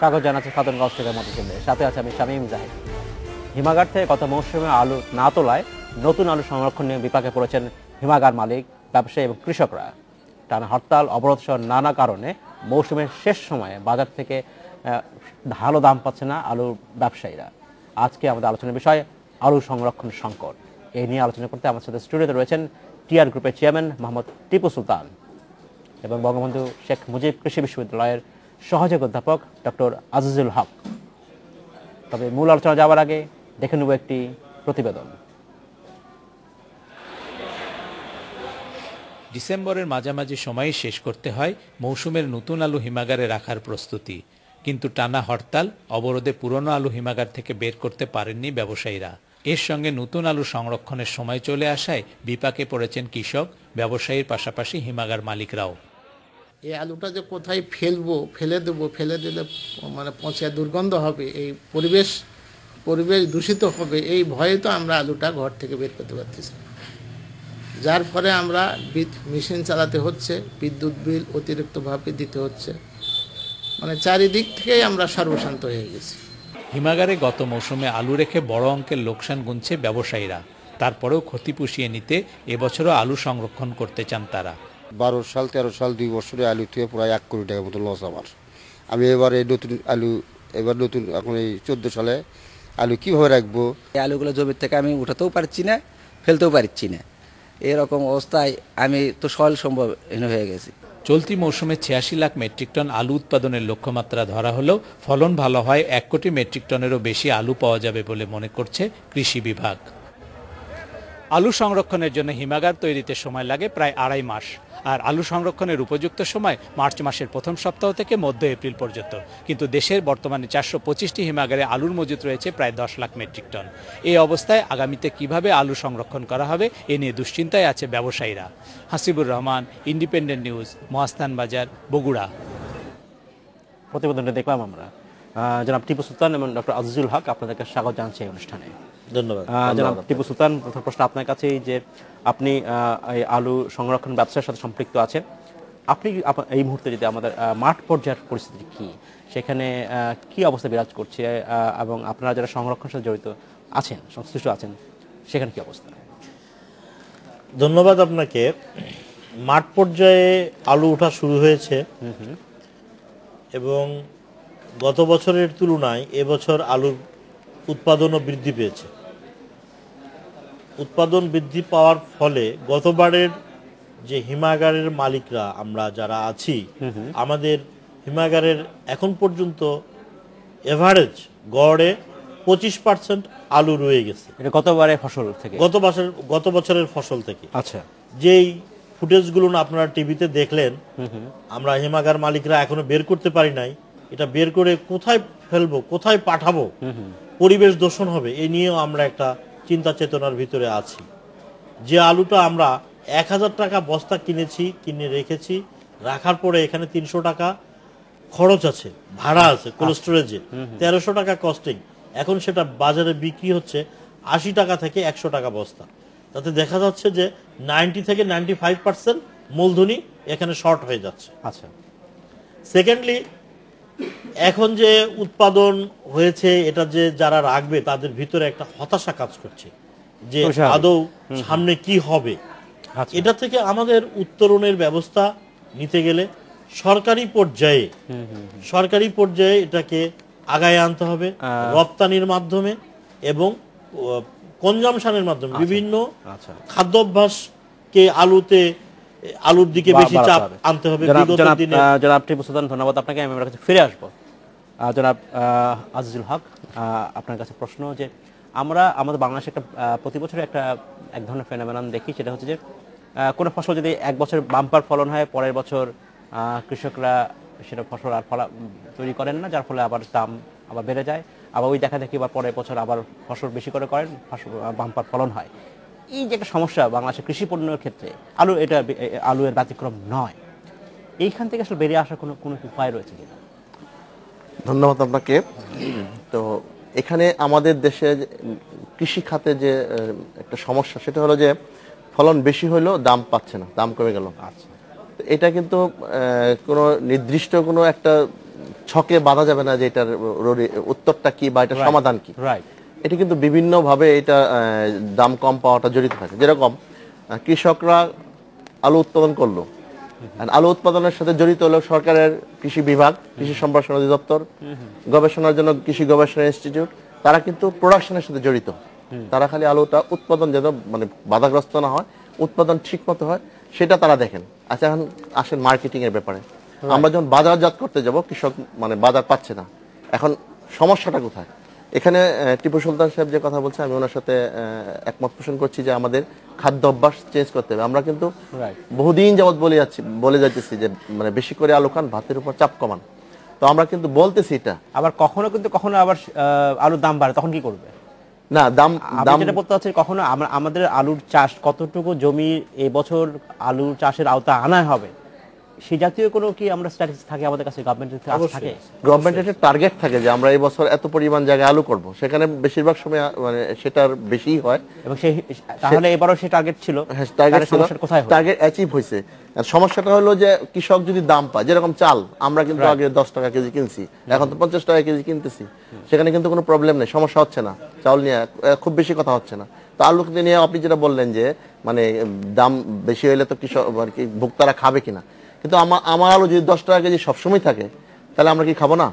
স্বাগত জানাচ্ছি খাতুনগঞ্জ থেকে মতিঝিলে, সাথে আছে আমি শামীম জাহিদ। হিমাগার থেকে গত মৌসুমে আলু না তোলায় নতুন আলু সংরক্ষণ নিয়ে বিপাকে পড়েছেন হিমাগার মালিক, ব্যবসায়ী এবং কৃষকরা। টানা হরতাল, অবরোধ সহ নানা কারণে মৌসুমের শেষ সময়ে বাজার থেকে ভালো দাম পাচ্ছে না আলুর ব্যবসায়ীরা। আজকে আমাদের আলোচনার বিষয় আলু সংরক্ষণ সংকট। এই নিয়ে আলোচনা করতে আমার সাথে স্টুডিওতে রয়েছেন টিআর গ্রুপের চেয়ারম্যান মোহাম্মদ টিপু সুলতান এবং বঙ্গবন্ধু শেখ মুজিব কৃষি বিশ্ববিদ্যালয়ের সহযোগী অধ্যাপক ডক্টর আজিজুল হক। তবে মূল আলোচনা যাওয়ার আগে দেখে নেব একটি প্রতিবেদন। ডিসেম্বরের মাঝামাঝি সময়ে শেষ করতে হয় মৌসুমের নতুন আলু হিমাগারে রাখার প্রস্তুতি, কিন্তু টানা হরতাল, অবরোধে পুরনো আলু হিমাগার থেকে বের করতে পারেননি ব্যবসায়ীরা। এর সঙ্গে নতুন আলু সংরক্ষণের সময় চলে আসায় বিপাকে পড়েছেন কৃষক, ব্যবসায়ীর পাশাপাশি হিমাগার মালিকরাও। এই আলুটা যে কোথায় ফেলবো, ফেলে দেবো, ফেলে দিলে মানে পচে দুর্গন্ধ হবে, এই পরিবেশ দূষিত হবে, এই ভয়ে তো আমরা আলুটা ঘর থেকে বের করতে পারতেছি। যার ফলে আমরা মেশিন চালাতে হচ্ছে, বিদ্যুৎ বিল অতিরিক্তভাবে দিতে হচ্ছে, মানে চারিদিক থেকেই আমরা সর্বশান্ত হয়ে গেছি। হিমাগারে গত মৌসুমে আলু রেখে বড় অঙ্কের লোকসান গুনছে ব্যবসায়ীরা। তারপরেও ক্ষতি পুষিয়ে নিতে এবছরও আলু সংরক্ষণ করতে চান তারা। 12 সাল 13 সাল 2 বছরে আলু থেকে প্রায় 1 কোটি টাকার মতো লস আমার। আমি এবার এই নতুন আলু এখন এই 14 সালে আলু কীভাবে রাখবো? এই আলুগুলো জমির থেকে আমি উঠাতেও পারছি না, ফেলতেও পারছি না। এরকম অবস্থায় আমি তো সহল সম্ভব হয়ে গেছি। চলতি মৌসুমে 86 লাখ মেট্রিক টন আলু উৎপাদনের লক্ষ্যমাত্রা ধরা হলেও ফলন ভালো হয় 1 কোটি মেট্রিক টনেরও বেশি আলু পাওয়া যাবে বলে মনে করছে কৃষি বিভাগ। আলু সংরক্ষণের জন্য হিমাগার তৈরিতে সময় লাগে প্রায় 2.5 মাস, আর আলু সংরক্ষণের উপযুক্ত সময় মার্চ মাসের প্রথম সপ্তাহ থেকে মধ্য এপ্রিল পর্যন্ত। কিন্তু দেশের বর্তমানে 425টি হিমাগারে আলুর মজুত রয়েছে প্রায় 10 লাখ মেট্রিক টন। এই অবস্থায় আগামীতে কিভাবে আলু সংরক্ষণ করা হবে এ নিয়ে দুশ্চিন্তায় আছে ব্যবসায়ীরা। হাসিবুর রহমান, ইন্ডিপেন্ডেন্ট নিউজ, মহাস্থান বাজার, বগুড়া। প্রতিবেদনটা দেখলাম আমরা। জনাব টিপু সুলতান এবং ডক্টর আজিজুল হক, আপনাদেরকে স্বাগত জানাচ্ছি এই অনুষ্ঠানে। ধন্যবাদ। জনাব টিপু সুলতান, প্রথম প্রশ্ন আপনার কাছে, যে আপনি এই আলু সংরক্ষণ ব্যবসার সাথে সম্পৃক্ত আছেন। আপনি এই মুহূর্তে যদি আমাদের মাঠ পর্যায়ের পরিস্থিতি কি, সেখানে কি অবস্থা বিরাজ করছে এবং আপনারা যারা সংরক্ষণের সাথে জড়িত আছেন, সংশ্লিষ্ট আছেন, সেখানে কি অবস্থা? ধন্যবাদ আপনাকে। মাঠ পর্যায়ে আলু ওঠা শুরু হয়েছে এবং গত বছরের তুলনায় এবছর আলুর উৎপাদনও বৃদ্ধি পেয়েছে। উৎপাদন বৃদ্ধি পাওয়ার ফলে গতবারের যে হিমাগারের মালিকরা আমরা যারা আছি, আমাদের হিমাগারের এখন পর্যন্ত এভারেজ গড়ে 25% আলু রয়ে গেছে। এটা গতবারের ফসল থেকে, গত বছরের ফসল থেকে। আচ্ছা, যেই ফুটেজগুলো আপনারা টিভিতে দেখলেন, আমরা হিমাগার মালিকরা এখনো বের করতে পারি নাই। এটা বের করে কোথায় ফেলবো, কোথায় পাঠাবো, পরিবেশ দূষণ হবে, এই নিয়েও আমরা একটা চিন্তা চেতনার ভিতরে আছি। যে আলুটা আমরা 1000 টাকা বস্তা কিনে রেখেছি, রাখার পরে এখানে 300 টাকা খরচ আছে, ভাড়া আছে কোল্ড স্টোরেজে, 1300 টাকা কস্টিং। এখন সেটা বাজারে বিক্রি হচ্ছে 80 টাকা থেকে 100 টাকা বস্তা। তাতে দেখা যাচ্ছে যে 90 থেকে 95% মূলধনী এখানে শর্ট হয়ে যাচ্ছে। আচ্ছা, সেকেন্ডলি, এখন যে উৎপাদন হয়েছে এটা যে যারা রাখবে তাদের ভিতরে একটা হতাশা কাজ করছে যে আদৌ সামনে কি হবে। এটা থেকে আমাদের উত্তরণের ব্যবস্থা নিতে গেলে সরকারি পর্যায়ে এটাকে আগায় আনতে হবে, রপ্তানির মাধ্যমে এবং কনজামশনের মাধ্যমে। বিভিন্ন খাদ্যাভ্যাসকে আলুর দিকে বেশি চাপ আনতে হবে। জনাব টিপু সুলতান, ধন্যবাদ আপনাকে। আমি আপনার কাছে ফিরে আসবো। জনাব আজিজুল হক, আপনার কাছে প্রশ্ন, যে আমরা আমাদের বাংলাদেশে একটা প্রতি বছর এক ধরনের ফেনোমেনন দেখি, সেটা হচ্ছে যে কোনো ফসল যদি এক বছর বাম্পার ফলন হয়, পরের বছর কৃষকরা সেটা ফসল আর তৈরি করেন না, যার ফলে আবার দাম আবার বেড়ে যায়। আবার ওই দেখা দেখি পরের বছর আবার ফসল বেশি করে করেন, বাম্পার ফলন হয়। এই যে একটা সমস্যা বাংলাদেশের কৃষি পণ্যের ক্ষেত্রে, আলু এর ব্যতিক্রম নয়। এইখান থেকে আসলে বেরিয়ে আসার কোনো উপায় রয়েছে কিনা? ধন্যবাদ আপনাকে। তো এখানে আমাদের দেশে কৃষি খাতে যে একটা সমস্যা, সেটা হলো যে ফলন বেশি হলেও দাম পাচ্ছে না, দাম কমে গেল। আচ্ছা, এটা কিন্তু কোনো নির্দিষ্ট কোনো একটা ছকে বাঁধা যাবে না যে এটার উত্তরটা কি বা এটার সমাধান কি। রাইট। এটা কিন্তু বিভিন্নভাবে এটা দাম কম পাওয়াটা জড়িত থাকে। যেরকম কৃষকরা আলু উৎপাদন করলো, আলু উৎপাদনের সাথে জড়িত হলো সরকারের কৃষি বিভাগ, কৃষি সম্প্রসারণ অধিদপ্তর, গবেষণার জন্য কৃষি গবেষণা ইনস্টিটিউট, তারা কিন্তু প্রোডাকশনের সাথে জড়িত। তারা খালি আলুটা উৎপাদন যেন মানে বাধাগ্রস্ত না হয়, উৎপাদন ঠিক মতো হয় সেটা তারা দেখেন। আচ্ছা, এখন আসেন মার্কেটিং এর ব্যাপারে। আমরা যখন বাজারজাত করতে যাব, কৃষক মানে বাজার পাচ্ছে না, এখন সমস্যাটা কোথায়? এখানে টিপু সুলতান সাহেব যে কথা বলছে আমি ওনার সাথে একমত পোষণ করছি যে আমাদের খাদ্য অভ্যাস চেঞ্জ করতে হবে। আমরা কিন্তু বহুদিন যাবৎ বলে যাচ্ছি যে মানে বেশি করে আলু খান, ভাতের উপর চাপ কমান। তো আমরা কিন্তু বলতেছি এটা, আবার কখনো আবার আলুর দাম বাড়ে, তখন কি করবে? না দাম যেটা বলতে চাচ্ছি, কখনো আমাদের আলুর চাষ কতটুকু জমি এবছর আলুর চাষের আওতা আনা হবে, সেই জাতীয় কোনো কি আমরা স্ট্র্যাটেজি থাকে আমাদের কাছে, গভর্নমেন্টের থাকে? গভর্নমেন্টের একটা টার্গেট থাকে যে আমরা এই বছর এত পরিমাণ জায়গায় আলু করব, সেখানে বেশিরভাগ সময় মানে সেটার বেশিই হয়। এবং সেই তাহলে এবারও সেই টার্গেট ছিল, টার্গেট অ্যাচিভ হয়েছে। সমস্যাটা হলো যে কৃষক যদি দাম পায়, যেরকম চাল আমরা কিন্তু আগে 10 টাকা কেজি কিনছি, এখন তো 50 টাকা কেজি কিনতেছি, সেখানে কিন্তু কোনো প্রবলেম নেই, সমস্যা হচ্ছে না, চাউল নিয়ে খুব বেশি কথা হচ্ছে না। তো আলু নিয়ে আপনি যেটা বললেন যে মানে দাম বেশি হলে তো কৃষক আর কি ভোক্তারা খাবে কিনা, কিন্তু আমার আলু যদি 10 টাকা কেজি সবসময় থাকে তাহলে আমরা কি খাবো না?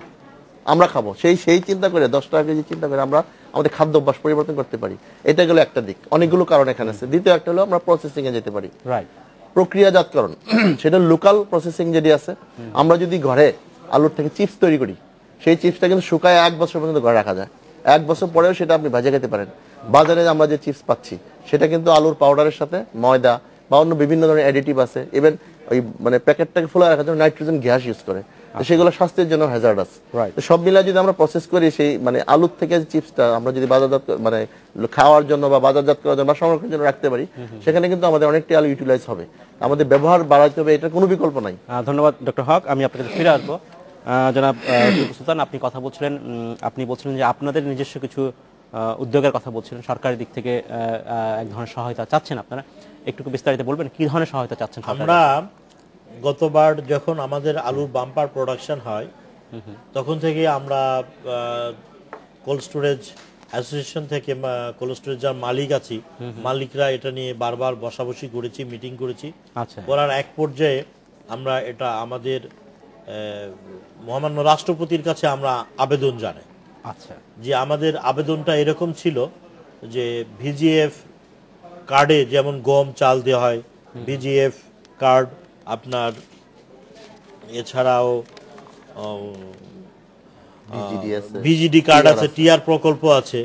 আমরা খাবো। সেই চিন্তা করে 10 টাকা কেজি চিন্তা করে আমরা আমাদের খাদ্য অভ্যাস পরিবর্তন করতে পারি। এটা গেলো একটা দিক, অনেকগুলো কারণ এখানে আছে। দ্বিতীয় একটা হলো আমরা প্রসেসিং এ যেতে পারি, প্রক্রিয়াজাতকরণ। সেটা লোকাল প্রসেসিং যেটি আছে, আমরা যদি ঘরে আলুর থেকে চিপস তৈরি করি, সেই চিপসটা কিন্তু শুকায় 1 বছর পর্যন্ত ঘরে রাখা যায়। 1 বছর পরেও সেটা আপনি ভাজা খেতে পারেন। বাজারে আমরা যে চিপস পাচ্ছি সেটা কিন্তু আলুর পাউডারের সাথে ময়দা বা অন্য বিভিন্ন ধরনের অ্যাডিটিভ আছে, ইভেন ওই মানে প্যাকেটটাকে ফোলা রাখার জন্য নাইট্রোজেন গ্যাস ইউজ করে, সেগুলো স্বাস্থ্যের জন্য হ্যাজার্ডাস। সব মিলে যদি আমরা প্রসেস করি, সেই মানে আলুর থেকে চিপসটা আমরা যদি বাজারজাত মানে খাওয়ার জন্য বা বাজারজাত করার জন্য বা সংরক্ষণের জন্য রাখতে পারি, সেখানে কিন্তু আমাদের অনেকটি আলু ইউটিলাইজ হবে। আমাদের ব্যবহার বাড়াইতে হবে, এটার কোনো বিকল্প নাই। ধন্যবাদ ডক্টর হক, আমি আপনাকে ফিরে আসবো। জনাব সুলতান, আপনি কথা বলছিলেন, আপনি বলছিলেন যে আপনাদের নিজস্ব কিছু উদ্যোগের কথা বলছিলেন, সরকারি দিক থেকে এক ধরনের সহায়তা চাচ্ছেন আপনারা, একটু বিস্তারিত বলবেন কি ধরনের সহায়তা চাচ্ছেন? আমরা গতবার যখন আমাদের আলুর বাম্পার প্রোডাকশন হয়, তখন থেকে আমরা কোল্ড স্টোরেজ অ্যাসোসিয়েশন থেকে, কোল্ড স্টোরেজ যার মালিক আছি, মালিকরা এটা নিয়ে বারবার বসাবসি করেছি, মিটিং করেছি। করার এক পর্যায়ে আমরা এটা আমাদের মহামান্য রাষ্ট্রপতির কাছে আমরা আবেদন জানাই। আচ্ছা, যে আমাদের আবেদনটা এরকম ছিল যে ভিজিএফ কার্ডে যেমন গম চাল দেওয়া হয়, ভিজিএফ কার্ড আপনার এছাড়াও ভিজিডি কার্ড আছে, টিআর প্রকল্প আছে,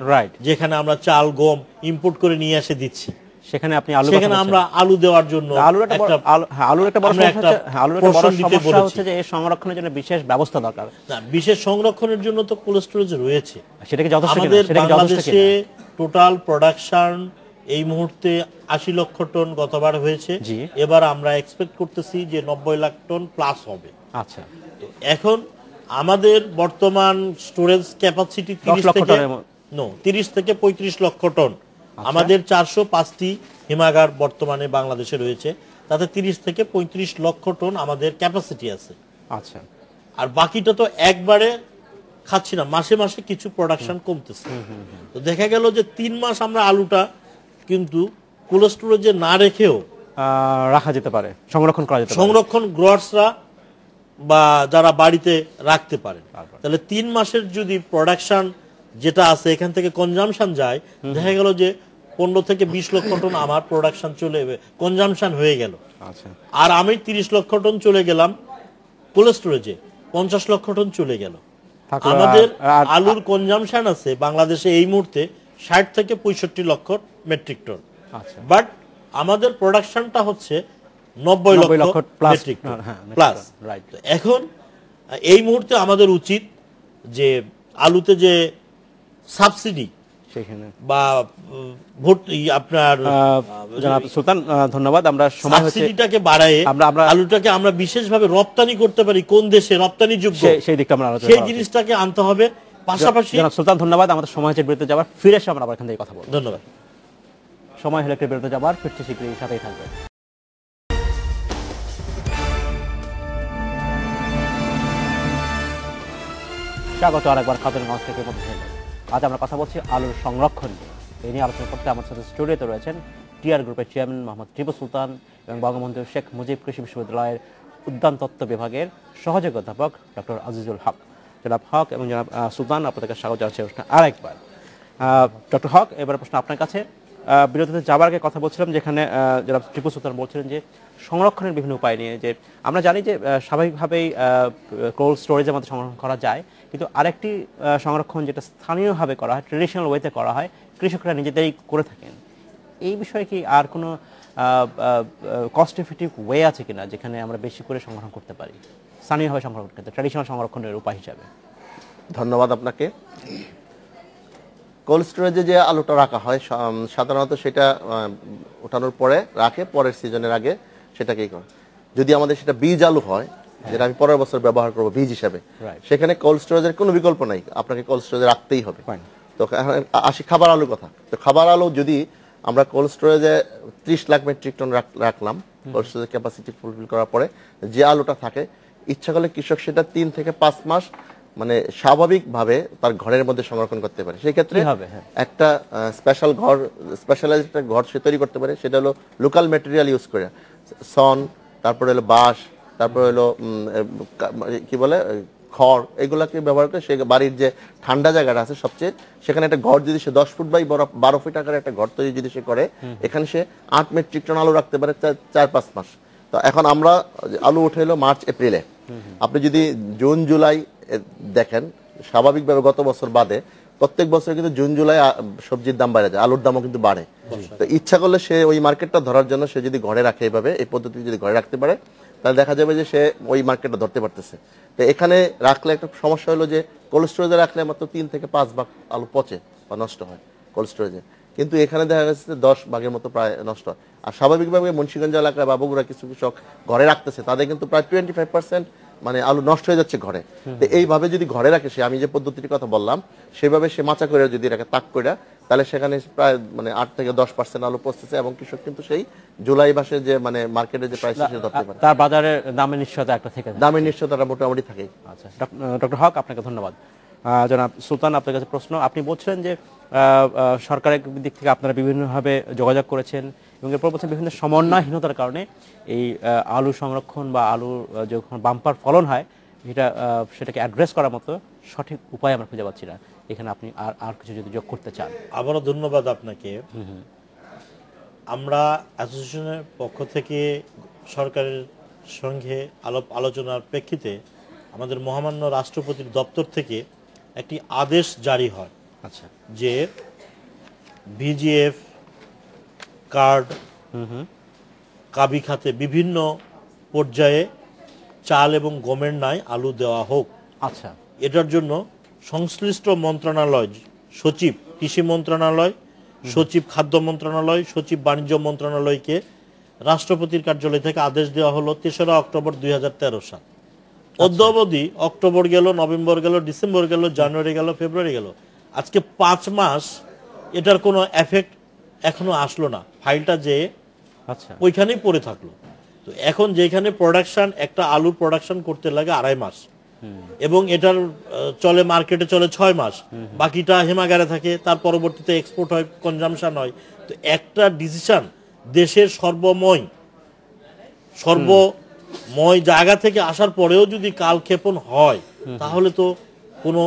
যেখানে আমরা চাল গম ইম্পোর্ট করে নিয়ে এসে দিচ্ছি। সেখানে আমরা আলু দেওয়ার জন্য আলুর একটা বড় সমস্যা হচ্ছে যে এই সংরক্ষণের জন্য বিশেষ ব্যবস্থা দরকার। না, বিশেষ সংরক্ষণের জন্য তো কোল্ড স্টোরেজ রয়েছে। সেটা কি যথেষ্ট? আমাদের বাংলাদেশে টোটাল প্রোডাকশন এই মুহূর্তে 80 লক্ষ টন গতবার হয়েছে, এবার আমরা এক্সপেক্ট করতেছি যে 90 লাখ টন প্লাস হবে। আচ্ছা, এখন আমাদের বর্তমান স্টোরেজ ক্যাপাসিটি 30 থেকে 35 লক্ষ টন। আমাদের 405টি হিমাগার বর্তমানে বাংলাদেশে রয়েছে, তাতে 30 থেকে 35 লক্ষ টন আমাদের ক্যাপাসিটি আছে। আচ্ছা, আর বাকিটা তো একবারে খাচ্ছি না, মাসে মাসে কিছু প্রোডাকশন কমতেছে। তো দেখা গেল যে 3 মাস আমরা আলুটা কিন্তু কোল্ড স্টোরেজে না রেখেও রাখা যেতে পারে, সংরক্ষণ করা যেতে পারে। সংরক্ষণ গ্রোয়ার্সরা বা যারা বাড়িতে রাখতে পারে, তাহলে 3 মাসের যদি প্রোডাকশন যেটা আছে এখান থেকে কনজামশন যায়, দেখা গেল যে 15 থেকে 20 লক্ষ টন আমার প্রোডাকশন কনজামশন হয়ে গেল। আচ্ছা, আর আমি 30 লক্ষ টন চলে গেলাম কোল্ড স্টোরেজে, 50 লক্ষ টন চলে গেল। আমাদের আলুর কনজামশন আছে বাংলাদেশে এই মুহূর্তে 60 থেকে 65 লক্ষ মেট্রিক টন। আচ্ছা, বাট আমাদের প্রোডাকশনটা হচ্ছে 90 লক্ষ মেট্রিক টন প্লাস। এখন এই মুহূর্তে আমাদের উচিত যে আলুতে যে সাবসিডি সেখানে বা আপনার জনাব সুলতান, ধন্যবাদ। আমরা সাবসিডিটাকে বাড়ায়ে আলুটাকে আমরা বিশেষভাবে রপ্তানি করতে পারি, কোন দেশে রপ্তানি যোগ্য সেই দিকটা আমরা আলোচনা, সেই জিনিসটাকে আনতে হবে। পাশাপাশি জনাব সুলতান, ধন্যবাদ। আমাদের সময় হচ্ছে বিরতি যাবার, ফিরে এসে আমরা এখান থেকে কথা বলবো। ধন্যবাদ। সময় হলে একটু বিরতি যাবার, ফিরতে শীঘ্রই, সাথেই থাকবে। স্বাগত আরেকবার খাতুনগঞ্জ থেকে মধ্যে। আজ আমরা কথা বলছি আলুর সংরক্ষণ নিয়ে। এই নিয়ে আলোচনা করতে আমার সাথে স্টুডিওতে রয়েছেন টিআর গ্রুপের চেয়ারম্যান মোহাম্মদ টিপু সুলতান এবং বঙ্গবন্ধু শেখ মুজিব কৃষি বিশ্ববিদ্যালয়ের উদ্যান তত্ত্ব বিভাগের সহযোগী অধ্যাপক ডক্টর আজিজুল হক। জনাব হক এবং জনাব সুলতান, আপনাদেরকে স্বাগত জানাচ্ছি আরেকবার। ডক্টর হক, এবার প্রশ্ন আপনার কাছে। বিরতিতে যাবার আগে কথা বলছিলাম যেখানে জনাব টিপু সুলতান বলছিলেন যে সংরক্ষণের বিভিন্ন উপায় নিয়ে, যে আমরা জানি যে স্বাভাবিকভাবেই কোল্ড স্টোরেজের মধ্যে সংরক্ষণ করা যায়, কিন্তু আরেকটি সংরক্ষণ যেটা স্থানীয়ভাবে করা হয়, ট্রেডিশনাল ওয়েতে করা হয়, কৃষকরা নিজেদেরই করে থাকেন। এই বিষয়ে কি আর কোনো কস্ট এফেক্টিভ ওয়ে আছে কিনা যেখানে আমরা বেশি করে সংরক্ষণ করতে পারি, স্থানীয়ভাবে সংরক্ষণ করতে, ট্র্যাডিশনাল সংরক্ষণের উপায় হিসাবে? ধন্যবাদ আপনাকে। কোল্ড স্টোরেজে যে আলুটা রাখা হয় সাধারণত সেটা ওঠানোর পরে রাখে, পরের সিজনের আগে সেটাকেই করে। যদি আমাদের সেটা বীজ আলু হয়, যেটা আমি পরের বছর ব্যবহার করবো বীজ হিসাবে, সেখানে কোল্ড স্টোরেজের কোনো বিকল্প নাই, আপনাকে কোল্ড স্টোরেজে রাখতেই হবে। তো আসি খাবার আলুর কথা। তো খাবার আলু যদি আমরা কোল্ড স্টোরেজে 30 লাখ মেট্রিক টন রাখলাম, কোল্ড স্টোরেজের ক্যাপাসিটি ফুলফিল করার পরে যে আলুটা থাকে, ইচ্ছা করলে কৃষক সেটা 3 থেকে 5 মাস মানে স্বাভাবিকভাবে তার ঘরের মধ্যে সংরক্ষণ করতে পারে। সেই ক্ষেত্রে একটা স্পেশাল ঘর, স্পেশালাইজড একটা ঘর সে তৈরি করতে পারে। সেটা হলো লোকাল ম্যাটেরিয়াল ইউজ করে, সন, তারপরে হলো বাঁশ, তারপরে হলো কি বলে খড়, এগুলাকে ব্যবহার করে সে বাড়ির যে ঠান্ডা জায়গাটা আছে সবচেয়ে, সেখানে একটা ঘর যদি সে 10 ফুট বাই 12 ফিট আকারের একটা ঘর তৈরি যদি সে করে, এখানে সে 8 মেট্রিক টন আলু রাখতে পারে 4-5 মাস। তো এখন আমরা আলু উঠে এলো মার্চ এপ্রিলে, আপনি যদি জুন জুলাই দেখেন, স্বাভাবিকভাবে গত বছর বাদে প্রত্যেক বছর কিন্তু জুন জুলাই সবজির দাম বেড়ে যায়, আলুর দামও কিন্তু বাড়ে। তো ইচ্ছা করলে সে ওই মার্কেটটা ধরার জন্য সে যদি ঘরে রাখে, এইভাবে এই পদ্ধতি যদি ঘরে রাখতে পারে, তাহলে দেখা যাবে যে সে ওই মার্কেটটা ধরতে পারতেছে। তো এখানে রাখলে একটা সমস্যা হলো যে কোল্ড স্টোরেজে রাখলে মাত্র 3 থেকে 5 ভাগ আলু পচে বা নষ্ট হয় কোল্ড স্টোরেজে, কিন্তু এখানে দেখা যাচ্ছে 10 ভাগের মতো প্রায় নষ্ট হয়। আর স্বাভাবিকভাবে মুন্সিগঞ্জ এলাকায় বা বগুড়া কিছু কৃষক ঘরে রাখতেছে, তাদের কিন্তু প্রায় 25% মানে আলু নষ্ট হয়ে যাচ্ছে ঘরে। তো এইভাবে যদি ঘরে রাখে সে, আমি যে পদ্ধতির কথা বললাম সেভাবে সে মাচা করে যদি রাখে, তাক করে, তাহলে সেখানে প্রায় মানে 8 থেকে 10% আলু পচতেছে, এবং কৃষক কিন্তু সেই জুলাই মাসে যে মানে মার্কেটে যে প্রাইস সে ধরতে পারে, তার বাজারের দামের নিশ্চয়তা একটা থেকে যায়, দামের নিশ্চয়তা মোটামুটি থাকে। আচ্ছা ডক্টর হক, আপনাকে ধন্যবাদ। জনাব সুলতান, আপনার কাছে প্রশ্ন। আপনি বলছিলেন যে সরকারের দিক থেকে আপনারা বিভিন্নভাবে যোগাযোগ করেছেন এবং এরপর বলছেন বিভিন্ন সমন্বয়হীনতার কারণে এই আলু সংরক্ষণ বা আলু যখন বাম্পার ফলন হয় সেটাকে অ্যাড্রেস করার মতো সঠিক উপায় আমরা খুঁজে পাচ্ছি না। এখানে আপনি আর কিছু যদি যোগ করতে চান। আবারও ধন্যবাদ আপনাকে। আমরা অ্যাসোসিয়েশনের পক্ষ থেকে সরকারের সঙ্গে আলোচনার প্রেক্ষিতে আমাদের মহামান্য রাষ্ট্রপতির দপ্তর থেকে একটি আদেশ জারি হয়, আচ্ছা, যে ভিজিএফ কার্ড কাবি খাতে বিভিন্ন পর্যায়ে চাল এবং গমের ন্যায় আলু দেওয়া হোক। আচ্ছা, এটার জন্য সংশ্লিষ্ট মন্ত্রণালয়, সচিব কৃষি মন্ত্রণালয়, সচিব খাদ্য মন্ত্রণালয়, সচিব বাণিজ্য মন্ত্রণালয়কে রাষ্ট্রপতির কার্যালয় থেকে আদেশ দেওয়া হলো 3রা অক্টোবর 2013 সাল। অদ্যাবধি অক্টোবর গেল, নভেম্বর গেল, ডিসেম্বর গেল, জানুয়ারি গেল, ফেব্রুয়ারি গেল, আজকে 5 মাস এটার কোনো এফেক্ট এখনো আসলো না। ফাইলটা যে আচ্ছা ওইখানেই পড়ে থাকলো। তো এখন যেখানে প্রোডাকশন, একটা আলুর প্রোডাকশন করতে লাগে 2.5 মাস, এবং এটার চলে মার্কেটে চলে 6 মাস, বাকিটা হিমাগারে থাকে, তার পরবর্তীতে এক্সপোর্ট হয়, কনজামশন হয়। তো একটা ডিসিশন দেশের সর্বময় জায়গা থেকে আসার পরেও যদি কালক্ষেপণ হয়, তাহলে তো কোনো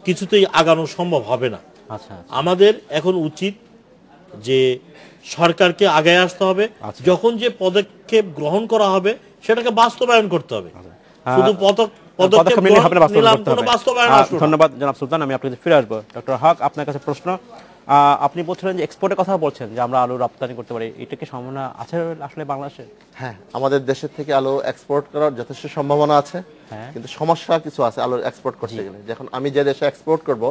কিছুতেই আগানো সম্ভব হবে না। আচ্ছা, আমাদের এখন উচিত যে সরকারকে আগায় আসতে হবে, যখন যে পদক্ষেপ গ্রহণ করা হবে সেটাকে বাস্তবায়ন করতে হবে। শুধু ধন্যবাদ জনাব সুলতান, আমি আপনাকে ফিরে আসবো। ডক্টর হক, আপনার কাছে প্রশ্ন। আপনি বলছিলেন যে এক্সপোর্টের কথা বলছেন, যে আমরা আলু রপ্তানি করতে পারি, এটা কি সম্ভাবনা আছে আসলে বাংলাদেশে? হ্যাঁ, আমাদের দেশের থেকে আলু এক্সপোর্ট করার যথেষ্ট সম্ভাবনা আছে, কিন্তু সমস্যা কিছু আছে আলু এক্সপোর্ট করতে গেলে। যখন আমি যে দেশে এক্সপোর্ট করব,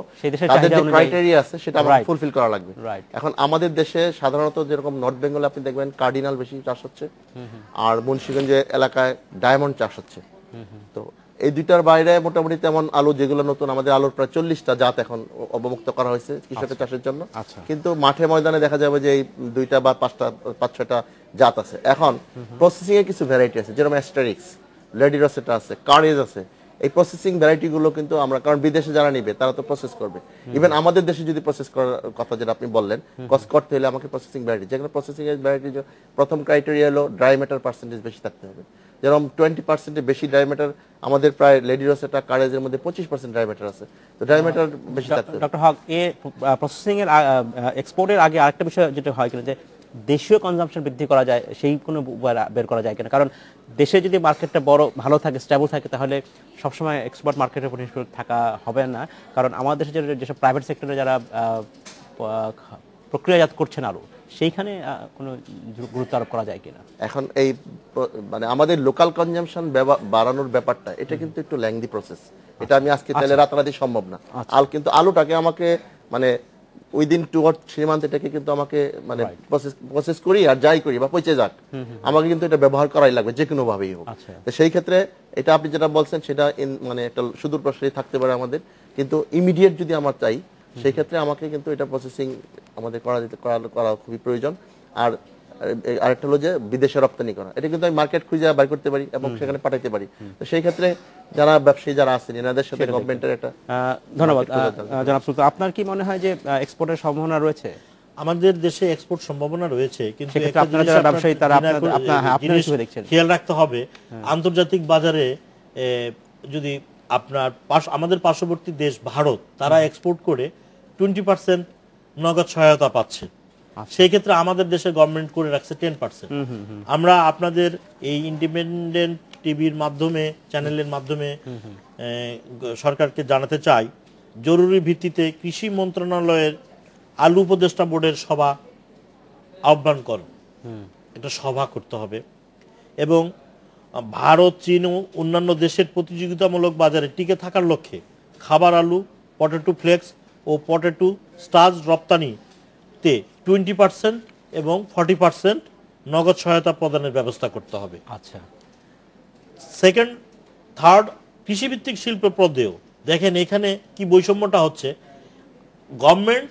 তাদের যে ক্রাইটেরিয়া আছে সেটা আমাকে ফুলফিল করা লাগবে। এখন আমাদের দেশে সাধারণত যেরকম নর্থ বেঙ্গলে আপনি দেখবেন কার্ডিনাল বেশি চাষ হচ্ছে, আর মুন্সিগঞ্জ এলাকায় ডায়মন্ড চাষ হচ্ছে। তো এই দুইটার বাইরে মোটামুটি তেমন আলু যেগুলো নতুন, আমাদের আলুর প্রায় 40টা জাত এখন অবমুক্ত করা হয়েছে কৃষকের চাষের জন্য, কিন্তু মাঠে ময়দানে দেখা যাবে যে এই 2টা বা 5-6টা জাত আছে। এখন প্রসেসিং এর কিছু ভ্যারাইটি আছে, যেরকম অ্যাস্টারিক্স, লেডি রসেটা আছে, কারেজ আছে, এই প্রসেসিং ভ্যারাইটিগুলো কিন্তু আমরা, কারণ বিদেশে যারা নিবে তারা তো প্রসেস করবে, ইভেন আমাদের দেশে যদি প্রসেস করার কথা যেটা আপনি বললেন, করতে হলে আমাকে প্রসেসিং ভ্যারাইটি, যেখানে প্রসেসিং ভ্যারাইটি প্রথম ক্রাইটেরিয়া হলো ড্রাই ম্যাটার পার্সেন্টেজ বেশি থাকতে হবে। যেরকম 20% বেশি ড্রাই ম্যাটার, আমাদের প্রায় লেডি রোসেটা কারেজের মধ্যে 25% ড্রাই ম্যাটার আছে, তো ড্রাই ম্যাটার বেশি থাকতে হবে। ডক্টর হক, প্রসেসিং এর এক্সপোর্টের আগে আরেকটা বিষয় যেটা হয় কিনা, যে দেশীয় কনজাম্পশন বৃদ্ধি করা যায়, সেই কোনো বের করা যায় কিনা? কারণ দেশে যদি মার্কেটটা বড় ভালো থাকে, স্টেবল থাকে, তাহলে সবসময় এক্সপোর্ট মার্কেটের উপর নির্ভর থাকা হবে না। কারণ আমাদের দেশে যেসব প্রাইভেট সেক্টরে যারা প্রক্রিয়াজাত করছেন আলু, সেইখানে কোনো গুরুত্ব আরোপ করা যায় কিনা? এখন এই মানে আমাদের লোকাল কনজাম্পশন বাড়ানোর ব্যাপারটা, এটা কিন্তু একটু ল্যাংদি প্রসেস। এটা আমি আজকে তাহলে রাতারাতি সম্ভব না। কিন্তু আলুটাকে আমাকে মানে উইদিন 2 or 3 মান্থ এটাকে কিন্তু আমাকে মানে প্রসেস করি আর যাই করি বা পচে যাক, আমাকে কিন্তু এটা ব্যবহার করাই লাগবে যে কোনো ভাবেই হোক। তো সেই ক্ষেত্রে এটা আপনি যেটা বলছেন সেটা মানে একটা সুদূর প্রসারী থাকতে পারে আমাদের, কিন্তু ইমিডিয়েট যদি আমার চাই, সেই ক্ষেত্রে আমাকে কিন্তু এটা প্রসেসিং আমাদের করা খুবই প্রয়োজন। আর আরেকটা হলো যে বিদেশে রপ্তানি করা, এটা কিন্তু আমি মার্কেট খুঁজে বাইর করতে পারি এবং সেখানে পাঠাতে পারি। তো সেই ক্ষেত্রে যারা ব্যবসায়ী যারা আছেন, এনাদের সাথে গভর্নমেন্টের একটা ধন্যবাদ। জনাব সুলতান, আপনার কি মনে হয় যে এক্সপোর্টের সম্ভাবনা রয়েছে? আমাদের দেশে এক্সপোর্ট সম্ভাবনা রয়েছে, কিন্তু সেক্ষেত্রে আপনারা যারা ব্যবসায়ী তারা আপনারা কিভাবে দেখছেন? খেয়াল রাখতে হবে আন্তর্জাতিক বাজারে যদি আপনার আমাদের পার্শ্ববর্তী দেশ ভারত, তারা এক্সপোর্ট করে 20% নগদ সহায়তা পাচ্ছে। সেই ক্ষেত্রে আমাদের দেশে গভর্নমেন্ট করে রাখছে 10%। আমরা আপনাদের এই ইন্ডিপেন্ডেন্ট টিভির মাধ্যমে, চ্যানেলের মাধ্যমে সরকারকে জানাতে চাই, জরুরি ভিত্তিতে কৃষি মন্ত্রণালয়ের আলু উপদেষ্টা বোর্ডের সভা আহ্বান করেন। একটা সভা করতে হবে এবং ভারত, চীন ও অন্যান্য দেশের প্রতিযোগিতামূলক বাজারে টিকে থাকার লক্ষ্যে খাবার আলু, পটেটো ফ্লেক্স ও পটেটো স্টার্চ রপ্তানিতে 20% এবং 40% নগদ সহায়তা প্রদানের ব্যবস্থা করতে হবে। আচ্ছা, সেকেন্ড, থার্ড, কৃষিভিত্তিক শিল্প পদেও দেখেন এখানে কি বৈষম্যটা হচ্ছে। গভর্নমেন্ট,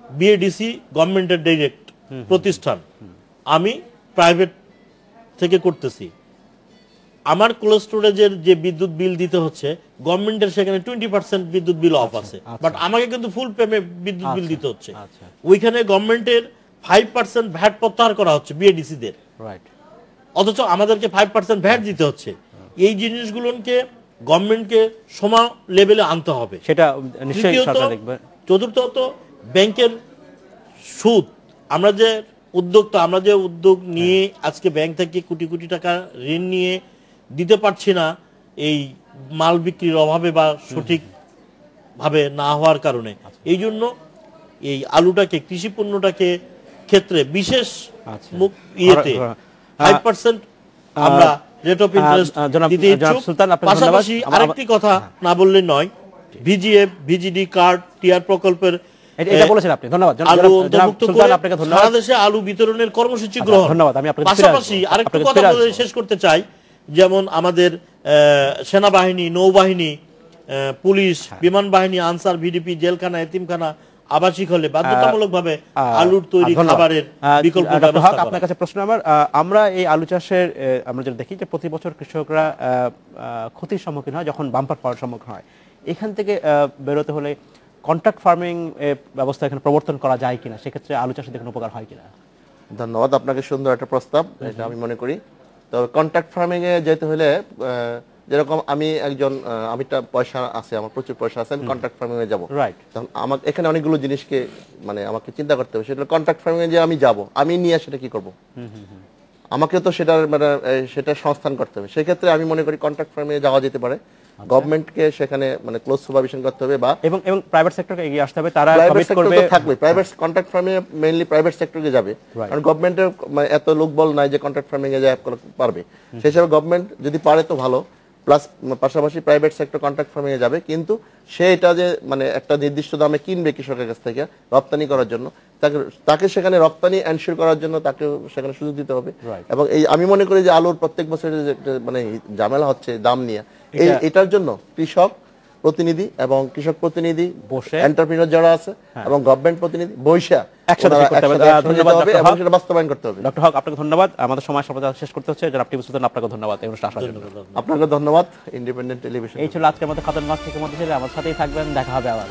বিএডিসি গভর্নমেন্টের ডাইরেক্ট প্রতিষ্ঠান, আমি প্রাইভেট থেকে করতেছি, আমার কোল্ড স্টোরেজের যে বিদ্যুৎ বিল দিতে হচ্ছে, গভর্নমেন্টের সেখানে 20% বিদ্যুৎ বিল অফ আছে, বাট আমাকে কিন্তু ফুল বিদ্যুৎ বিল দিতে হচ্ছে। ওইখানে গভর্নমেন্টের 5% ভ্যাট প্রত্যাহার করা হচ্ছে বিএডিসি দের, অথচ আমাদেরকে 5% ভ্যাট দিতে হচ্ছে। এই জিনিসগুলোকে গভর্নমেন্টকে সমান লেভেলে আনতে হবে, সেটা নিশ্চয়ই সরকার দেখবে। চতুর্থত, ব্যাংকের সুদ, আমরা যে উদ্যোক্তা, আমরা যে উদ্যোগ নিয়ে আজকে ব্যাংক থেকে কোটি কোটি টাকা ঋণ নিয়ে দিতে পারছি না, এই মাল বিক্রির অভাবে বা সঠিক ভাবে না হওয়ার কারণে। এই জন্য এই আলুটাকে, কৃষি পণ্যটাকে ক্ষেত্রে বিশেষ ইয়েতে 5% আমরা রেট অফ ইন্টারেস্ট দিতে ইচ্ছুক। পাশাপাশি আরেকটি কথা না বললে নয়, ভিজিএফ, ভিজিডি কার্ড, টিআর প্রকল্পের এটা বলেছেন আপনি, ধন্যবাদ। সারা দেশে আলু বিতরণের কর্মসূচি গ্রহণ। ধন্যবাদ। আমি পাশাপাশি আরেকটু কথা বলে শেষ করতে চাই, যেমন আমাদের সেনাবাহিনী, নৌবাহিনী, পুলিশ, বিমান বাহিনী, আনসার, ভিডিপি, জেলখানা, এতিমখানা, আবাসিক হলে বাধ্যতামূলকভাবে আলুর তৈরি খাবারের বিকল্প ব্যবস্থা করা। আপনার কাছে প্রশ্ন আমার, আমরা এই আলু চাষের আমরা যেটা দেখি যে প্রতি বছর কৃষকরা ক্ষতির সম্মুখীন হয় যখন বাম্পার ফলনের সম্মুখীন হয়। এখান থেকে বেরোতে হলে কন্ট্রাক্ট ফার্মিং ব্যবস্থা এখানে প্রবর্তন করা যায় কিনা, সেক্ষেত্রে আলু চাষে দেখুন উপকার হয় কিনা? ধন্যবাদ, আপনাকে সুন্দর একটা প্রস্তাব, এটা আমি মনে করি। তো কন্ট্রাক্ট ফার্মিং এ যেতে হলে যেরকম আমি একজন, আমি পয়সা আছে, আমার প্রচুর পয়সা আছে, আমি কন্ট্রাক্ট ফার্মিং এ যাবো, তখন আমাকে এখানে অনেকগুলো জিনিসকে মানে আমাকে চিন্তা করতে হবে। সেটা কন্ট্রাক্ট ফার্মিং এ যে আমি যাব, আমি নিয়ে সেটা কি করব, আমাকে তো সেটার মানে সেটা সংস্থান করতে হবে। সেক্ষেত্রে আমি মনে করি কন্ট্রাক্ট ফার্মিং এ যাওয়া যেতে পারে। গভর্নমেন্টকে সেখানে মানে ক্লোজ সুপারভিশন করতে হবে, বা এবং প্রাইভেট সেক্টরকে এগিয়ে আসতে হবে। তারা কমিট করবে, থাকবে প্রাইভেট কন্ট্রাক্ট ফার্মিং এ মেইনলি প্রাইভেট সেক্টরকে যাবে, কারণ গভর্নমেন্টের এত লোকবল নাই যে কন্ট্রাক্ট ফার্মিং এ যায় পারবে। সেই হিসাবে গভর্নমেন্ট যদি পারে তো ভালো, প্লাস পাশাপাশি প্রাইভেট সেক্টর কন্ট্রাক্ট ফার্মিং এ যাবে, কিন্তু সে এটা যে মানে একটা নির্দিষ্ট দামে কিনবে কৃষকের কাছ থেকে রপ্তানি করার জন্য, তাকে সেখানে রপ্তানি এনশিওর করার জন্য তাকে সেখানে সুযোগ দিতে হবে। এবং এই আমি মনে করি যে আলুর প্রত্যেক বছরের যে মানে ঝামেলা হচ্ছে দাম নিয়ে, এটার জন্য কৃষক প্রতিনিধি এবং কৃষক প্রতিনিধি বসে এন্টারপ্রেনার যারা আছে এবং গভর্নমেন্ট প্রতিনিধি বৈশা একসাথে ওনারা করতে হবে। একসাথে যেতে ধন্যবাদ হবে ডক্টর এবং হক। সেটা বাস্তবায়ন করতে হবে। ডক্টর হক আপনাকে ধন্যবাদ, আমাদের সময় সমাজ শেষ করতে হচ্ছে। জনাব টিপু সুলতান আপনাকে ধন্যবাদ এই অনুষ্ঠানে আসার জন্য। আপনাকে ধন্যবাদ ইন্ডিপেন্ডেন্ট টেলিভিশন। এই ছিল আজকের মতো খাতুনগঞ্জ থেকে মধ্যে ছিল, আমার সাথেই থাকবেন, দেখা হবে আবার।